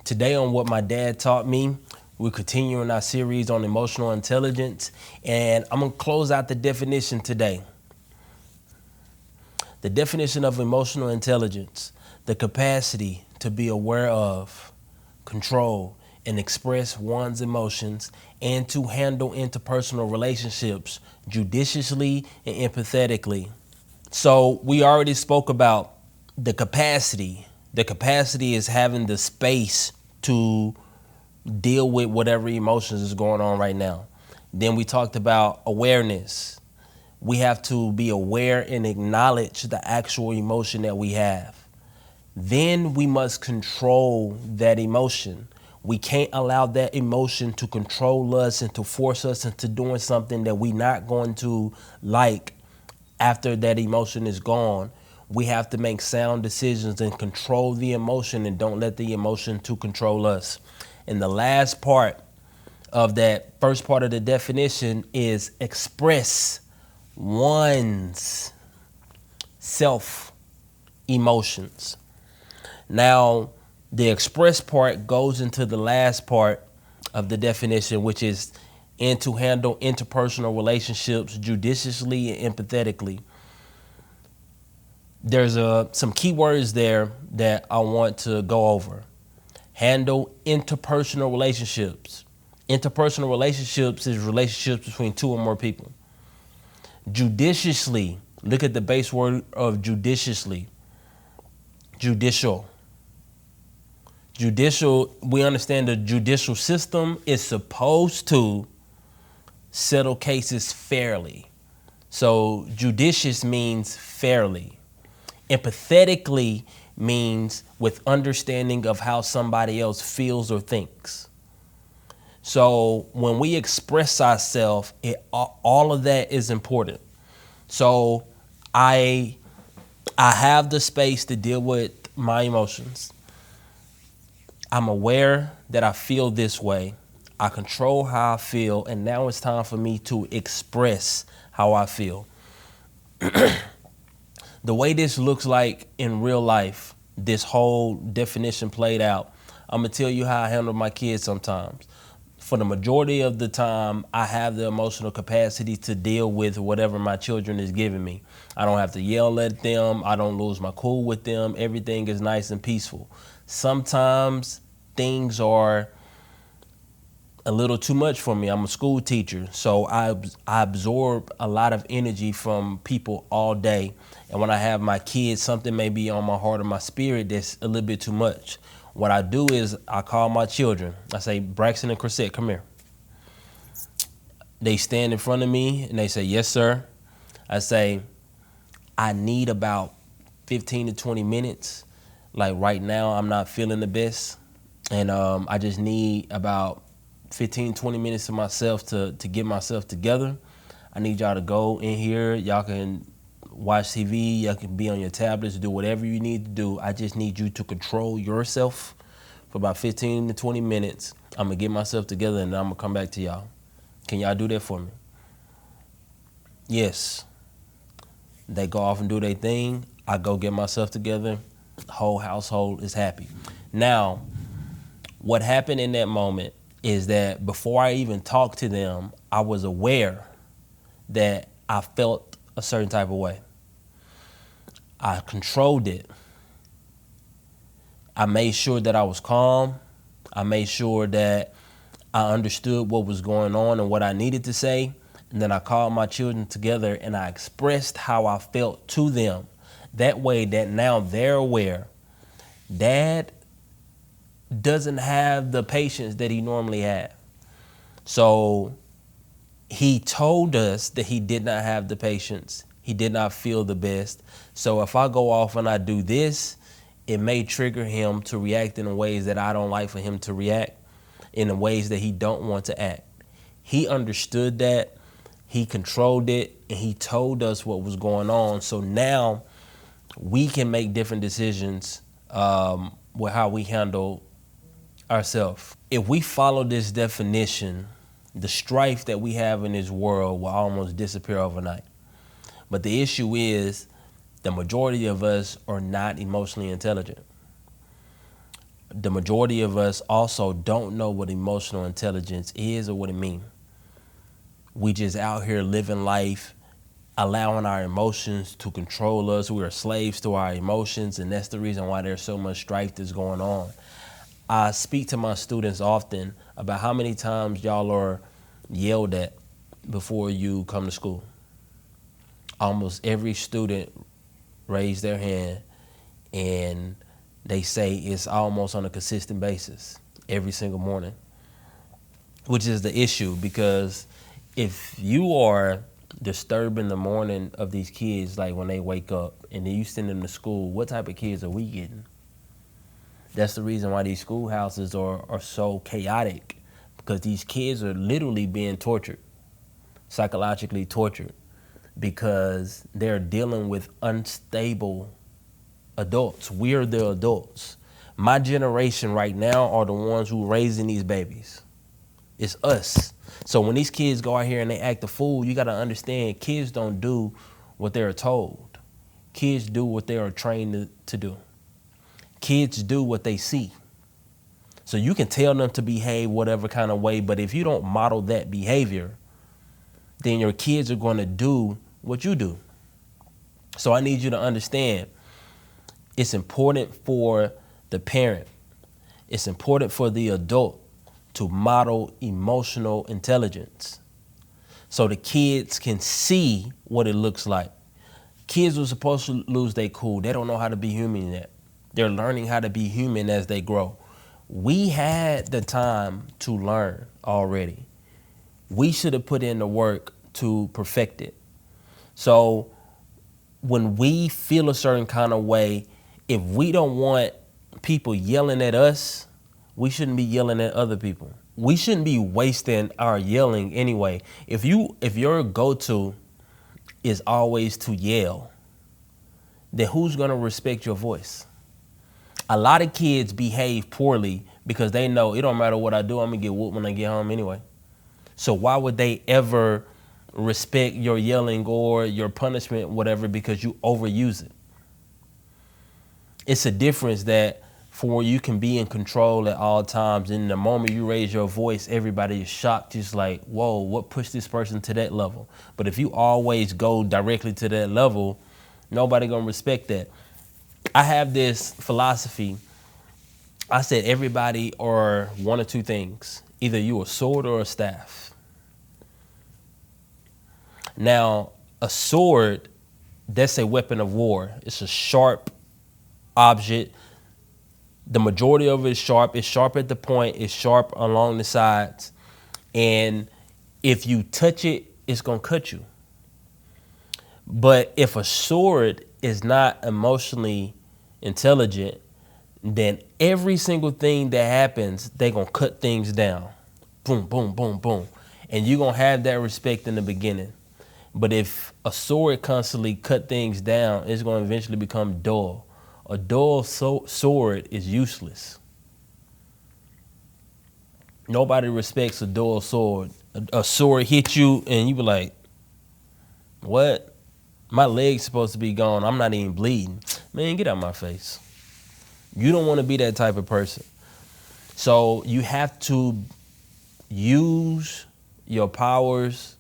Today on What My Dad Taught Me, we're continuing our series on emotional intelligence, and I'm going to close out the definition today. The definition of emotional intelligence: the capacity to be aware of, control, and express one's emotions, and to handle interpersonal relationships judiciously and empathetically. So we already spoke about the capacity. The capacity is having the space to deal with whatever emotions is going on right now. Then we talked about awareness. We have to be aware and acknowledge the actual emotion that we have. Then we must control that emotion. We can't allow that emotion to control us and to force us into doing something that we're not going to like after that emotion is gone. We have to make sound decisions and control the emotion and don't let the emotion to control us. And the last part of that first part of the definition is express one's self emotions. Now, the express part goes into the last part of the definition, which is and to handle interpersonal relationships judiciously and empathetically. There's some key words there that I want to go over. Handle interpersonal relationships. Interpersonal relationships is relationships between two or more people. Judiciously, look at the base word of judiciously. Judicial. Judicial, we understand the judicial system is supposed to settle cases fairly. So judicious means fairly. Empathetically means with understanding of how somebody else feels or thinks. So when we express ourselves, all of that is important. So I have the space to deal with my emotions. I'm aware that I feel this way. I control how I feel, and now it's time for me to express how I feel. The way this looks like in real life, this whole definition played out, I'm gonna tell you how I handle my kids sometimes. For the majority of the time, I have the emotional capacity to deal with whatever my children is giving me. I don't have to yell at them. I don't lose my cool with them. Everything is nice and peaceful. Sometimes things are a little too much for me. I'm a school teacher, so I absorb a lot of energy from people all day. And when I have my kids, something may be on my heart or my spirit that's a little bit too much. What I do is I call my children. I say, Braxton and Chrisette, come here. They stand in front of me and they say, yes, sir. I say, I need about 15 to 20 minutes. Like right now, I'm not feeling the best. And I just need about 15, 20 minutes to myself to get myself together. I need y'all to go in here. Y'all can watch TV. Y'all can be on your tablets, do whatever you need to do. I just need you to control yourself for about 15 to 20 minutes. I'm going to get myself together and then I'm going to come back to y'all. Can y'all do that for me? Yes. They go off and do their thing. I go get myself together. The whole household is happy. Now, what happened in that moment is that before I even talked to them, I was aware that I felt a certain type of way. I controlled it. I made sure that I was calm. I made sure that I understood what was going on and what I needed to say. And then I called my children together and I expressed how I felt to them. That way that now they're aware. Dad doesn't have the patience that he normally had. So he told us that he did not have the patience. He did not feel the best. So if I go off and I do this, it may trigger him to react in ways that I don't like for him to react, in the ways that he don't want to act. He understood that, he controlled it, and he told us what was going on. So now we can make different decisions with how we handle ourselves. If we follow this definition, the strife that we have in this world will almost disappear overnight. But the issue is the majority of us are not emotionally intelligent. The majority of us also don't know what emotional intelligence is or what it means. We just out here living life, allowing our emotions to control us. We are slaves to our emotions, and that's the reason why there's so much strife that's going on. I speak to my students often about how many times y'all are yelled at before you come to school. Almost every student raised their hand, and they say it's almost on a consistent basis every single morning, which is the issue, because if you are disturbing the morning of these kids, like when they wake up and then you send them to school, what type of kids are we getting? That's the reason why these schoolhouses are so chaotic, because these kids are literally being tortured, psychologically tortured, because they're dealing with unstable adults. We're the adults. My generation right now are the ones who are raising these babies. It's us. So when these kids go out here and they act a fool, you got to understand, kids don't do what they're told. Kids do what they are trained to do. Kids do what they see. So you can tell them to behave whatever kind of way, but if you don't model that behavior, then your kids are going to do what you do. So I need you to understand, it's important for the parent, it's important for the adult to model emotional intelligence so the kids can see what it looks like. Kids are supposed to lose their cool. They don't know how to be human yet. They're learning how to be human as they grow. We had the time to learn already. We should have put in the work to perfect it. So when we feel a certain kind of way, if we don't want people yelling at us, we shouldn't be yelling at other people. We shouldn't be wasting our yelling anyway. If your go-to is always to yell, then who's going to respect your voice? A lot of kids behave poorly because they know it don't matter what I do, I'm going to get whooped when I get home anyway. So why would they ever respect your yelling or your punishment, whatever, because you overuse it? It's a difference that for you can be in control at all times. And the moment you raise your voice, everybody is shocked. Just like, whoa, what pushed this person to that level? But if you always go directly to that level, nobody gonna respect that. I have this philosophy. I said everybody are one or two things. Either you a sword or a staff. Now, a sword, that's a weapon of war. It's a sharp object. The majority of it is sharp. It's sharp at the point. It's sharp along the sides. And if you touch it, it's going to cut you. But if a sword is not emotionally intelligent, then every single thing that happens, they're going to cut things down. Boom, boom, boom, boom. And you're going to have that respect in the beginning. But if a sword constantly cut things down, it's going to eventually become dull. A dull sword is useless. Nobody respects a dull sword. A sword hit you and you be like, what? My leg's supposed to be gone. I'm not even bleeding. Man, get out of my face. You don't want to be that type of person. So you have to use your powers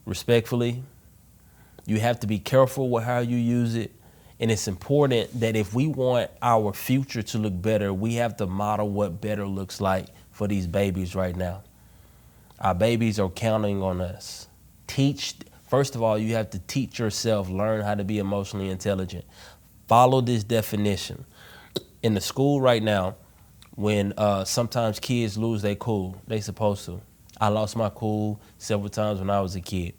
respectfully. You have to be careful with how you use it. And it's important that if we want our future to look better, we have to model what better looks like for these babies right now. Our babies are counting on us. First of all, you have to teach yourself, learn how to be emotionally intelligent. Follow this definition. In the school right now, when sometimes kids lose their cool, they supposed to. I lost my cool several times when I was a kid.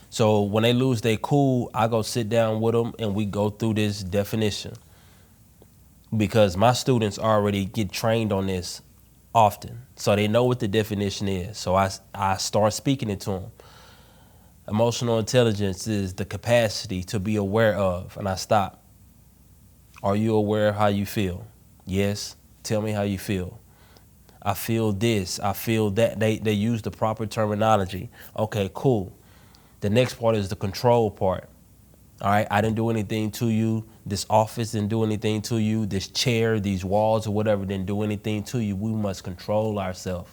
So when they lose their cool, I go sit down with them and we go through this definition, because my students already get trained on this often. So they know what the definition is. So I start speaking it to them. Emotional intelligence is the capacity to be aware of, and I stop. Are you aware of how you feel? Yes. Tell me how you feel. I feel this. I feel that. They use the proper terminology. Okay, cool. The next part is the control part. All right, I didn't do anything to you. This office didn't do anything to you. This chair, these walls or whatever didn't do anything to you. We must control ourselves.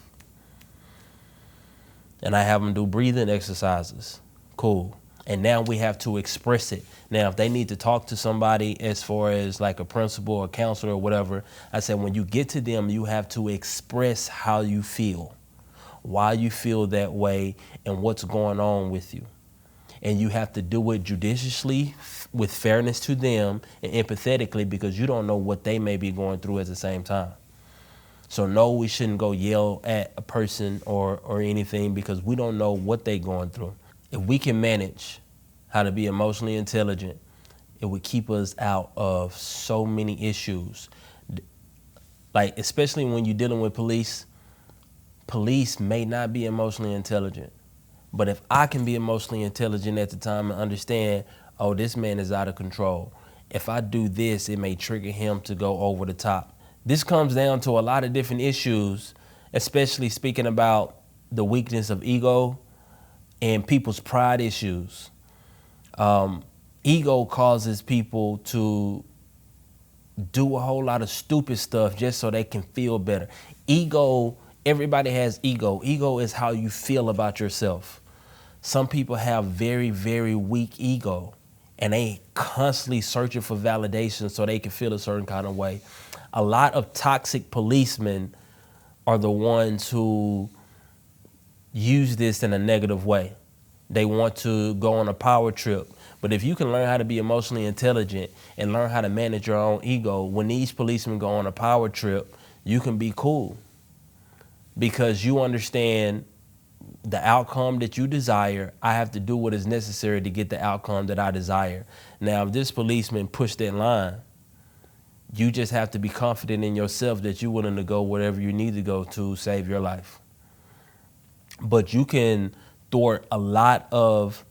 And I have them do breathing exercises. Cool. And now we have to express it. Now, if they need to talk to somebody as far as like a principal or counselor or whatever, I said, when you get to them, you have to express how you feel, why you feel that way, and what's going on with you. And you have to do it judiciously, with fairness to them, and empathetically, because you don't know what they may be going through at the same time. So no, we shouldn't go yell at a person or anything, because we don't know what they're going through. If we can manage how to be emotionally intelligent, it would keep us out of so many issues. Like, especially when you're dealing with police may not be emotionally intelligent. But if I can be emotionally intelligent at the time and understand, oh, this man is out of control. If I do this, it may trigger him to go over the top. This comes down to a lot of different issues, especially speaking about the weakness of ego and people's pride issues. Ego causes people to do a whole lot of stupid stuff just so they can feel better. Ego, everybody has ego. Ego is how you feel about yourself. Some people have very, very weak ego, and they constantly searching for validation so they can feel a certain kind of way. A lot of toxic policemen are the ones who use this in a negative way. They want to go on a power trip. But if you can learn how to be emotionally intelligent and learn how to manage your own ego, when these policemen go on a power trip, you can be cool, because you understand the outcome that you desire. I have to do what is necessary to get the outcome that I desire. Now, if this policeman pushed that line, you just have to be confident in yourself that you're willing to go wherever you need to go to save your life. But you can thwart a lot of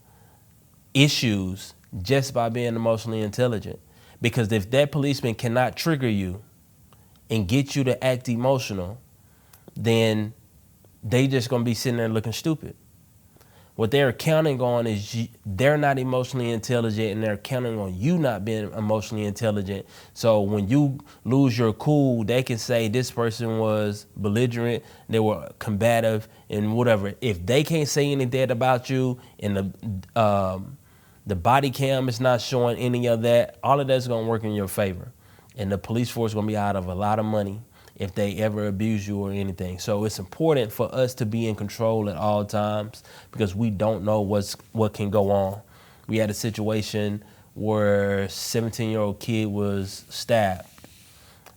issues just by being emotionally intelligent. Because if that policeman cannot trigger you and get you to act emotional, then they just gonna be sitting there looking stupid. What they're counting on is they're not emotionally intelligent, and they're counting on you not being emotionally intelligent. So when you lose your cool, they can say this person was belligerent, they were combative, and whatever. If they can't say anything about you, and the body cam is not showing any of that, all of that's gonna work in your favor. And the police force is gonna be out of a lot of money if they ever abuse you or anything. So it's important for us to be in control at all times, because we don't know what can go on. We had a situation where a 17-year-old kid was stabbed.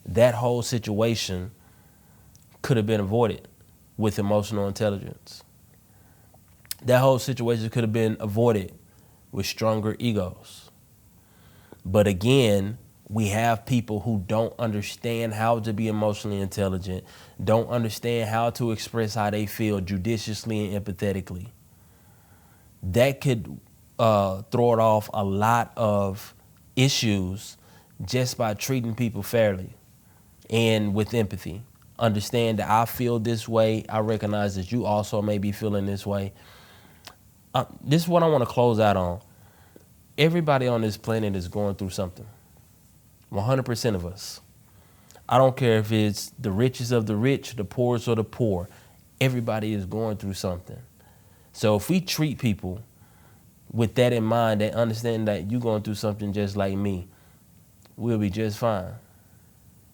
That whole situation could have been avoided with emotional intelligence. That whole situation could have been avoided with stronger egos. But again, we have people who don't understand how to be emotionally intelligent, don't understand how to express how they feel judiciously and empathetically. That could throw it off a lot of issues just by treating people fairly and with empathy. Understand that I feel this way. I recognize that you also may be feeling this way. This is what I want to close out on. Everybody on this planet is going through something. 100% of us. I don't care if it's the richest of the rich, the poorest of the poor. Everybody is going through something. So if we treat people with that in mind, and understand that you're going through something just like me, we'll be just fine.